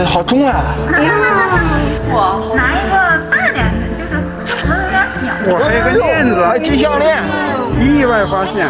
好重啊！我拿一个大点的，就是可能有点小。我还有个链子，还金项链，意外发现。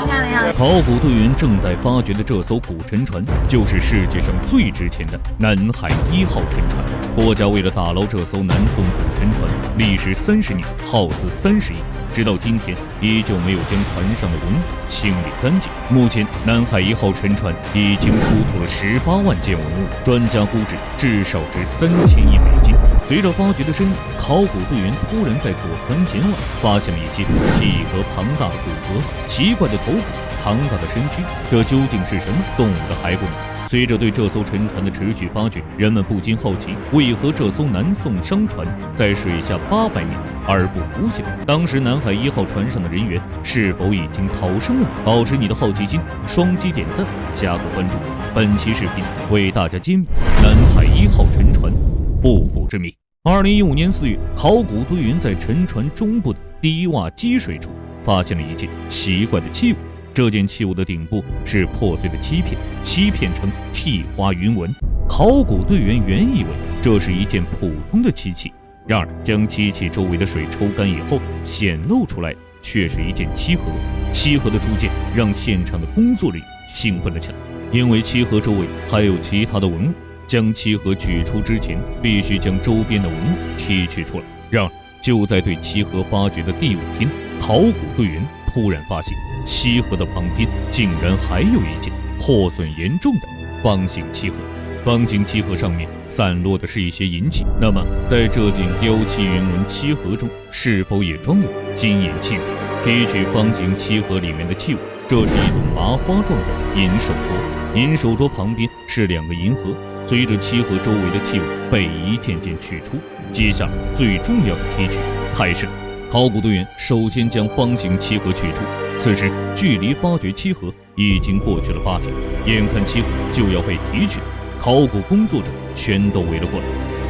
考古队员正在发掘的这艘古沉船，就是世界上最值钱的南海1号沉船。国家为了打捞这艘南宋古沉船，历时30年，耗资30亿。直到今天，依旧没有将船上的文物清理干净。目前，南海1号沉船已经出土了18万件文物，专家估计至少值3000亿美金。随着发掘的深入，考古队员突然在左船舷外发现了一些体格庞大的骨骼、奇怪的头骨、庞大的身躯，这究竟是什么动物的骸骨呢？随着对这艘沉船的持续发掘，人们不禁好奇，为何这艘南宋商船在水下800年而不浮起来？当时南海1号船上的人员是否已经逃生了呢？保持你的好奇心，双击点赞，加个关注。本期视频为大家揭秘南海1号沉船不腐之谜。2015年4月，考古队员在沉船中部的低洼积水处发现了一件奇怪的器物。这件器物的顶部是破碎的漆片，漆片呈替花云纹。考古队员原以为这是一件普通的漆器，然而将漆器周围的水抽干以后，显露出来的却是一件漆盒。漆盒的出现让现场的工作人员兴奋了起来，因为漆盒周围还有其他的文物。将漆盒取出之前，必须将周边的文物提取出来。然而就在对漆盒发掘的第5天，考古队员突然发现漆盒的旁边竟然还有一件破损严重的方形漆盒。方形漆盒上面散落的是一些银器，那么在这件雕漆云纹漆盒中是否也装有金银器物？提取方形漆盒里面的器物，这是一组麻花状的银手镯，银手镯旁边是2个银盒。随着漆盒周围的器物被一件件取出，接下来最重要的提取开始了。考古队员首先将方形漆盒取出，此时距离发掘漆盒已经过去了8天，眼看漆盒就要被提取，考古工作者全都围了过来。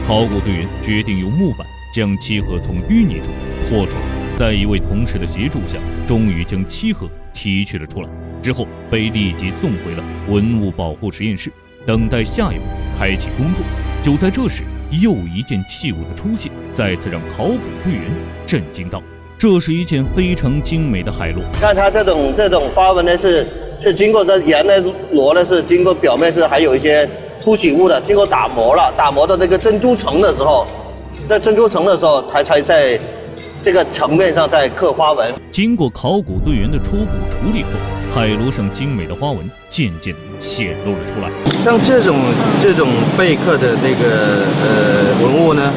考古队员决定用木板将漆盒从淤泥中拖出来，在一位同事的协助下，终于将漆盒提取了出来，之后被立即送回了文物保护实验室，等待下一步开启工作。就在这时，又一件器物的出现，再次让考古队员震惊到。这是一件非常精美的海螺，看它这种花纹呢，是经过这沿的螺呢，是经过表面是还有一些凸起物的，经过打磨了，打磨到那个珍珠层的时候，在珍珠层的时候，才在这个层面上再刻花纹。经过考古队员的初步处理后，海螺上精美的花纹渐渐显露了出来。像这种贝壳的那个文物呢，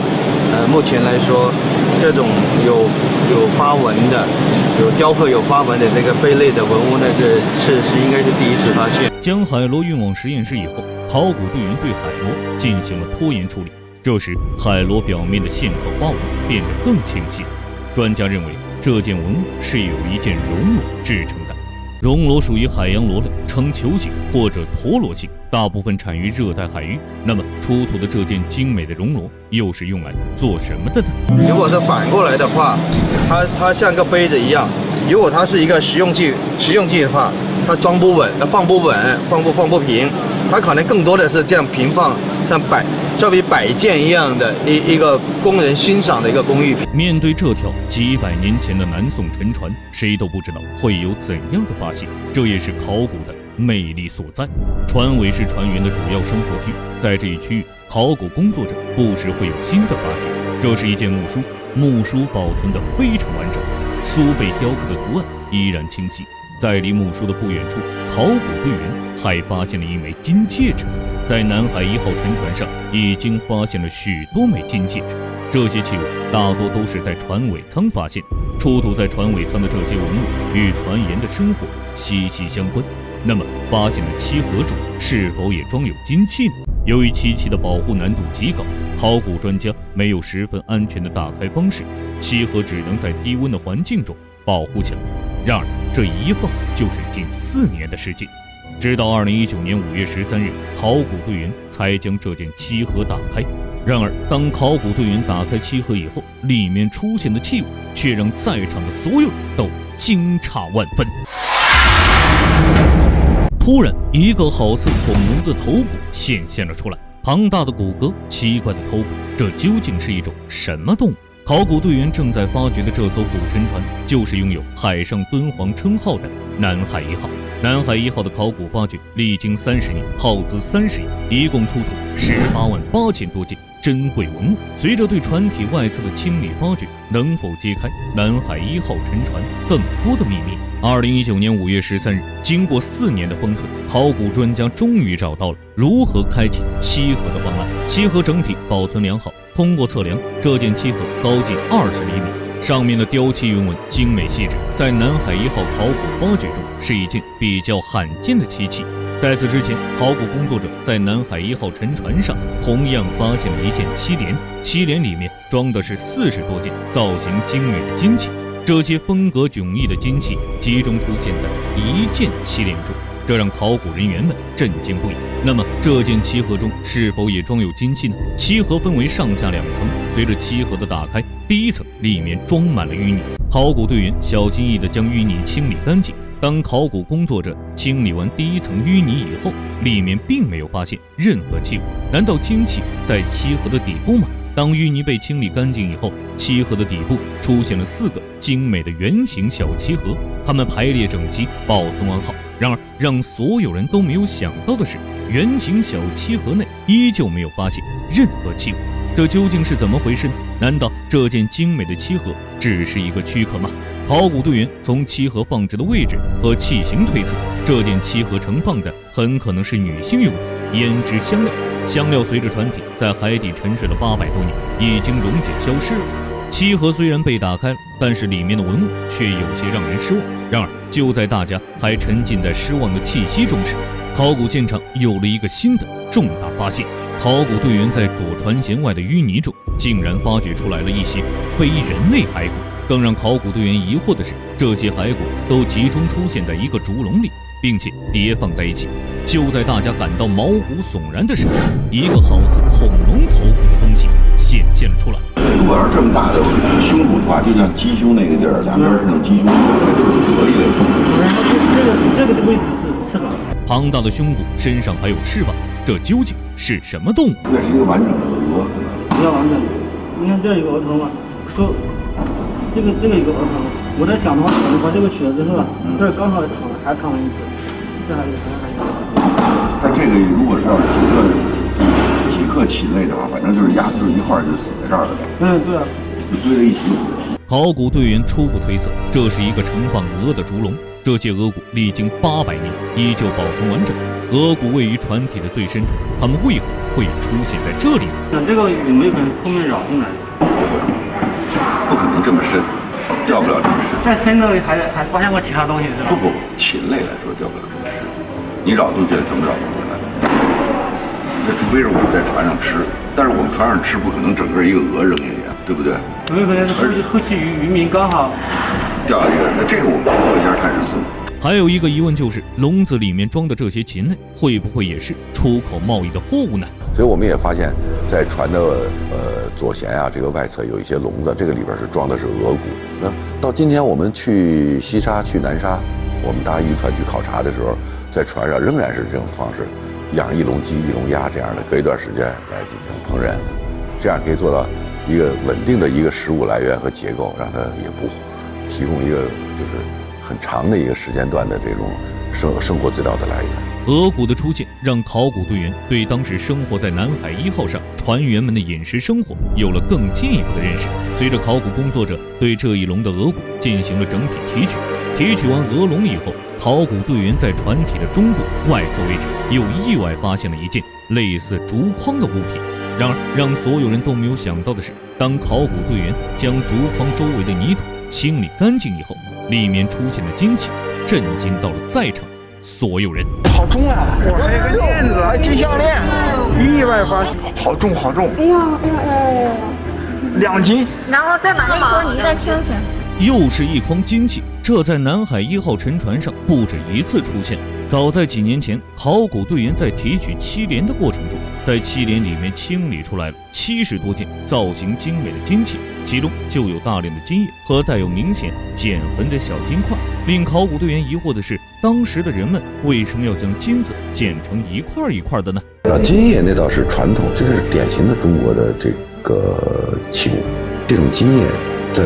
目前来说，这种有花纹的、有雕刻有花纹的那个贝类的文物，那个是应该是第一次发现。将海螺运往实验室以后，考古队员对海螺进行了拖延处理。这时，海螺表面的线和花纹变得更清晰了。专家认为，这件文物是由一件熔螺制成的。熔螺属于海洋螺类，呈球形或者陀螺形，大部分产于热带海域。那么出土的这件精美的熔螺又是用来做什么的呢？如果是反过来的话，它像个杯子一样。如果它是一个实用器的话，它装不稳，它放不稳，放不平，它可能更多的是这样平放，像这比摆件一样的一个供人欣赏的一个工艺品。面对这条几百年前的南宋沉船，谁都不知道会有怎样的发现，这也是考古的魅力所在。船尾是船员的主要生活区，在这一区域，考古工作者不时会有新的发现。这是一件木梳，木梳保存得非常完整，书被雕刻的图案依然清晰。在离木梳的不远处，考古队员还发现了一枚金戒指。在南海1号沉船上已经发现了许多枚金戒指，这些器物大多都是在船尾舱发现。出土在船尾舱的这些文物与船员的生活息息相关。那么发现的漆盒中是否也装有金器呢？由于漆器的保护难度极高，考古专家没有十分安全的打开方式，漆盒只能在低温的环境中保护起来。然而这一放就是近4年的时间，直到2019年5月13日，考古队员才将这件漆盒打开。然而当考古队员打开漆盒以后，里面出现的器物却让在场的所有人都惊诧万分。突然，一个好似恐龙的头骨显现了出来，庞大的骨骼，奇怪的头骨，这究竟是一种什么动物？考古队员正在发掘的这艘古沉船，就是拥有“海上敦煌”称号的南海1号。南海1号的考古发掘历经30年，耗资30亿，一共出土188000多件珍贵文物。随着对船体外侧的清理发掘，能否揭开南海1号沉船更多的秘密？2019年5月13日，经过4年的封存，考古专家终于找到了如何开启七河的方案。七河整体保存良好，通过测量，这件七河高近20厘米，上面的雕漆云纹精美细致，在南海1号考古发掘中是一件比较罕见的漆器。在此之前，考古工作者在南海1号沉船上同样发现了一件漆帘，漆帘里面装的是40多件造型精美的金器，这些风格迥异的金器集中出现在一件漆帘中，这让考古人员们震惊不已。那么这件漆盒中是否也装有金器呢？漆盒分为上下2层，随着漆盒的打开，第一层里面装满了淤泥，考古队员小心翼翼地将淤泥清理干净。当考古工作者清理完第一层淤泥以后，里面并没有发现任何器物。难道金器在漆盒的底部吗？当淤泥被清理干净以后，漆盒的底部出现了4个精美的圆形小漆盒，它们排列整齐，保存完好。然而，让所有人都没有想到的是，圆形小漆盒内依旧没有发现任何器物。这究竟是怎么回事呢？难道这件精美的漆盒只是一个躯壳吗？考古队员从漆盒放置的位置和器型推测，这件漆盒盛放的很可能是女性用的胭脂香料。香料随着船体在海底沉睡了800多年，已经溶解消失了。漆盒虽然被打开了，但是里面的文物却有些让人失望。然而，就在大家还沉浸在失望的气息中时，考古现场有了一个新的重大发现。考古队员在左船舷外的淤泥中，竟然发掘出来了一些非人类骸骨。更让考古队员疑惑的是，这些骸骨都集中出现在一个竹笼里，并且叠放在一起。就在大家感到毛骨悚然的时候，一个好似恐龙头骨的东西显现了出来。如果要是这么大的胸骨的话，就像鸡胸那个地儿，两边是那种鸡胸，它就是河里的胸骨。这个位置是吧？庞大的胸骨，身上还有翅膀，这究竟是什么动物？那是一个完整的鹅，比较完整。你看这有个额头嘛，说这个有个额头，我在想的话，可能把这个瘸子是吧？这刚好还躺了一只，这还有。但这个如果是要几个禽类的话，反正就是压，就是一块就死在这儿了。对啊，就堆在一起死。考古队员初步推测，这是一个盛放鹅的竹笼，这些鹅骨历经800年依旧保存完整。鹅骨位于船体的最深处，它们为何会出现在这里呢？那这个有没有可能后面绕进来？不可能这么深，掉不了这么深。在深的还发现过其他东西是吧？不，禽类来说掉不了这么深，你绕出去怎么绕不回来？那除非是我们在船上吃，但是我们船上吃不可能整个一个鹅扔下去，对不对？有没有可能是后期渔民刚好掉了一个？那这个我们做一下探视司。还有一个疑问就是，笼子里面装的这些禽类会不会也是出口贸易的货物呢？所以我们也发现，在船的左舷啊这个外侧有一些笼子，这个里边是装的是鹅骨。那到今天我们去西沙、去南沙，我们搭渔船去考察的时候，在船上仍然是这种方式，养一笼鸡、一笼鸭这样的，隔一段时间来进行烹饪，这样可以做到一个稳定的一个食物来源和结构，让它也不提供一个就是很长的一个时间段的这种生活资料的来源。鹅骨的出现让考古队员对当时生活在南海1号上船员们的饮食生活有了更进一步的认识。随着考古工作者对这一笼的鹅骨进行了整体提取，提取完鹅笼以后，考古队员在船体的中部外侧位置又意外发现了一件类似竹筐的物品。然而，让所有人都没有想到的是，当考古队员将竹筐周围的泥土清理干净以后，里面出现的金器震惊到了在场所有人。好重啊！我还有个链子，还金项链，意外发现，好重好重！哎呀2斤。然后再把那坨泥再清清。又是一筐金器，这在南海1号沉船上不止一次出现。早在几年前，考古队员在提取漆帘的过程中，在漆帘里面清理出来了70多件造型精美的金器，其中就有大量的金叶和带有明显剪痕的小金块。令考古队员疑惑的是，当时的人们为什么要将金子剪成一块一块的呢？金叶那倒是传统，这是典型的中国的这个器物。这种金叶在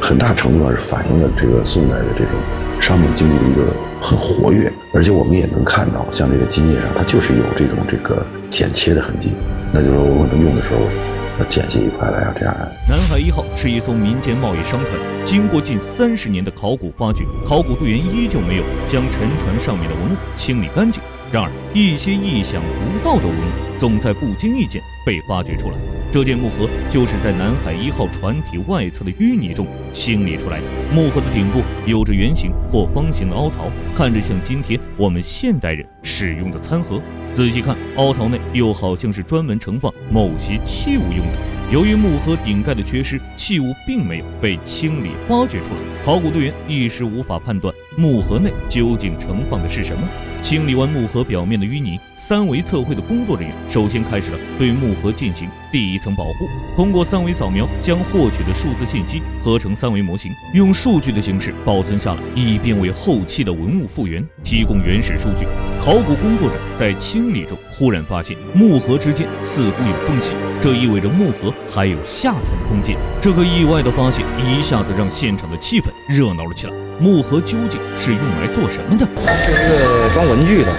很大程度上是反映了这个宋代的这种商品经济的一个很活跃，而且我们也能看到，像这个金叶上它就是有这个剪切的痕迹，那就是说我可能用的时候要剪下一块来啊，这样。南海1号是一艘民间贸易商船，经过近30年的考古发掘，考古队员依旧没有将沉船上面的文物清理干净。然而，一些意想不到的文物总在不经意间被发掘出来。这件木盒就是在南海1号船体外侧的淤泥中清理出来的。木盒的顶部有着圆形或方形的凹槽，看着像今天我们现代人使用的餐盒。仔细看，凹槽内又好像是专门盛放某些器物用的。由于木盒顶盖的缺失，器物并没有被清理发掘出来，考古队员一时无法判断木盒内究竟盛放的是什么。清理完木盒表面的淤泥，3维测绘的工作人员首先开始了对木盒进行第一层保护。通过3维扫描，将获取的数字信息合成3维模型，用数据的形式保存下来，以便为后期的文物复原提供原始数据。考古工作者在清理中忽然发现木盒之间似乎有缝隙，这意味着木盒还有下层空间。这个意外的发现一下子让现场的气氛热闹了起来。木盒究竟是用来做什么的？是一个装文具的，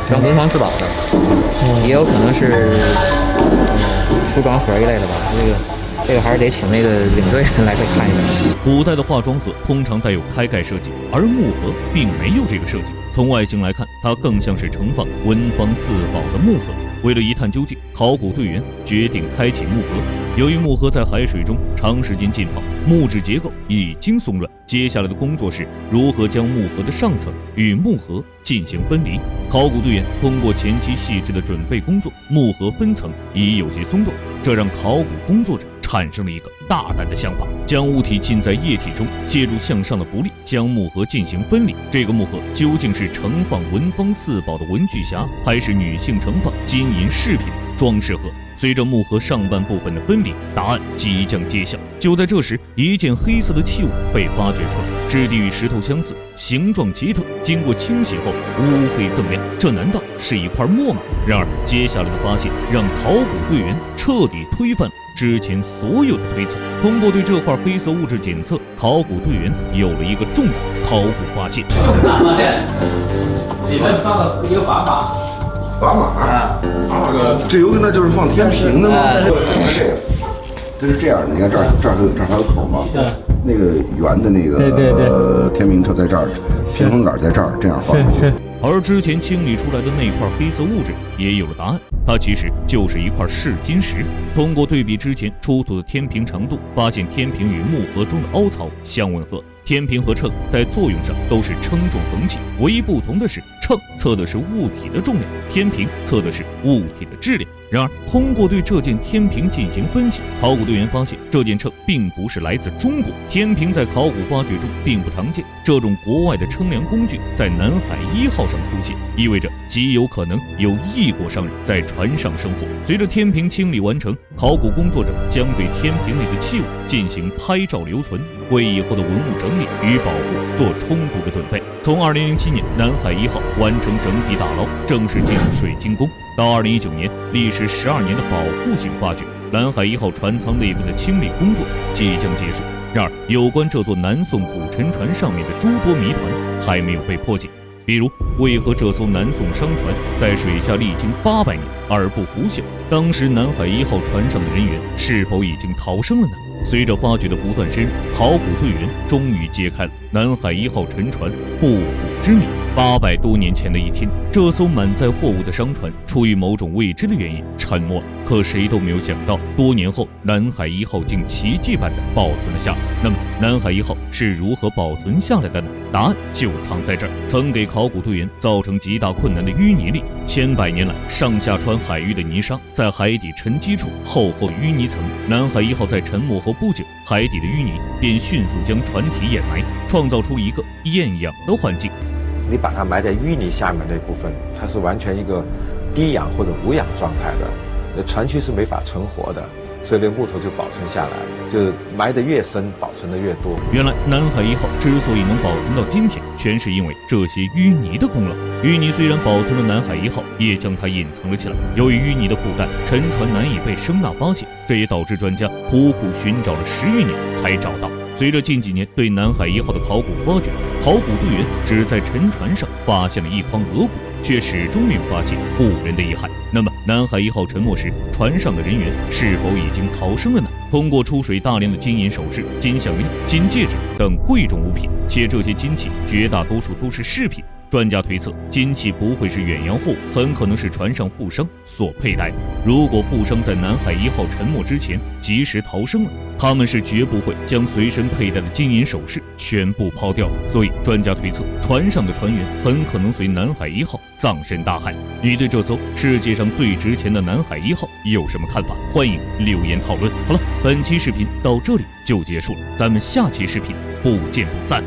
装文房四宝的，也有可能是梳妆盒一类的吧。这个还是得请那个领队来给看一下。古代的化妆盒通常带有开盖设计，而木盒并没有这个设计。从外形来看，它更像是盛放文房四宝的木盒。为了一探究竟，考古队员决定开启木盒。由于木盒在海水中长时间浸泡，木质结构已经松软，接下来的工作是如何将木盒的上层与木盒进行分离。考古队员通过前期细致的准备工作，木盒分层已有些松动，这让考古工作者产生了一个大胆的想法，将物体浸在液体中，借助向上的浮力将木盒进行分离。这个木盒究竟是盛放文房四宝的文具匣，还是女性盛放金银饰品的装饰盒？随着木盒上半部分的分离，答案即将揭晓。就在这时，一件黑色的器物被发掘出来，质地与石头相似，形状奇特，经过清洗后乌黑锃亮，这难道是一块墨吗？然而，接下来的发现让考古队员彻底推翻了之前所有的推测。通过对这块黑色物质检测，考古队员有了一个重大考古发现。里面放了一个砝码。砝码这有那就是放天平的吗？这是这样，你看这儿还有口吗？那个圆的那个天平车在这儿，平衡杆在这儿，这样放。而之前清理出来的那块黑色物质也有了答案，它其实就是一块试金石。通过对比之前出土的天平长度，发现天平与木盒中的凹槽相吻合。天平和秤在作用上都是称重衡器，唯一不同的是，秤测的是物体的重量，天平测的是物体的质量。然而，通过对这件天平进行分析，考古队员发现这件秤并不是来自中国，天平在考古发掘中并不常见。这种国外的称量工具在南海1号上出现，意味着极有可能有异国商人在船上生活。随着天平清理完成，考古工作者将对天平内的器物进行拍照留存，为以后的文物整理与保护做充足的准备。从2007年南海1号完成整体打捞，正式进入水晶宫，到2019年历时12年的保护性发掘，南海1号船舱内部的清理工作即将结束。然而，有关这座南宋古沉船上面的诸多谜团还没有被破解。比如，为何这艘南宋商船在水下历经800年而不腐朽？当时南海1号船上的人员是否已经逃生了呢？随着发掘的不断深入，考古队员终于揭开了南海1号沉船不腐之谜。800多年前的一天，这艘满载货物的商船出于某种未知的原因沉没了。可谁都没有想到，多年后南海1号竟奇迹般的保存了下来。那么，南海1号是如何保存下来的呢？答案就藏在这儿。曾给考古队员造成极大困难的淤泥里，千百年来上下穿海域的泥沙，在海底沉积出厚厚的淤泥层。南海1号在沉没后不久，海底的淤泥便迅速将船体掩埋，创造出一个厌氧的环境。你把它埋在淤泥下面那部分，它是完全一个低氧或者无氧状态的，船躯是没法存活的。所以那个木头就保存下来了，就埋得越深，保存的越多。原来南海1号之所以能保存到今天，全是因为这些淤泥的功劳。淤泥虽然保存了南海1号，也将它隐藏了起来。由于淤泥的覆盖，沉船难以被声呐发现，这也导致专家苦苦寻找了10余年才找到。随着近几年对南海1号的考古发掘，考古队员只在沉船上发现了一筐额骨，却始终没有发现不人的遗骸。那么，南海1号沉没时，船上的人员是否已经逃生了呢？通过出水大量的金银首饰、金项链、金戒指等贵重物品，且这些金器绝大多数都是饰品。专家推测，金器不会是远洋货物，很可能是船上富商所佩戴的。如果富商在南海1号沉没之前及时逃生了，他们是绝不会将随身佩戴的金银首饰全部抛掉。所以，专家推测，船上的船员很可能随南海1号葬身大海。你对这艘世界上最值钱的南海1号有什么看法？欢迎留言讨论。好了，本期视频到这里就结束了，咱们下期视频不见不散。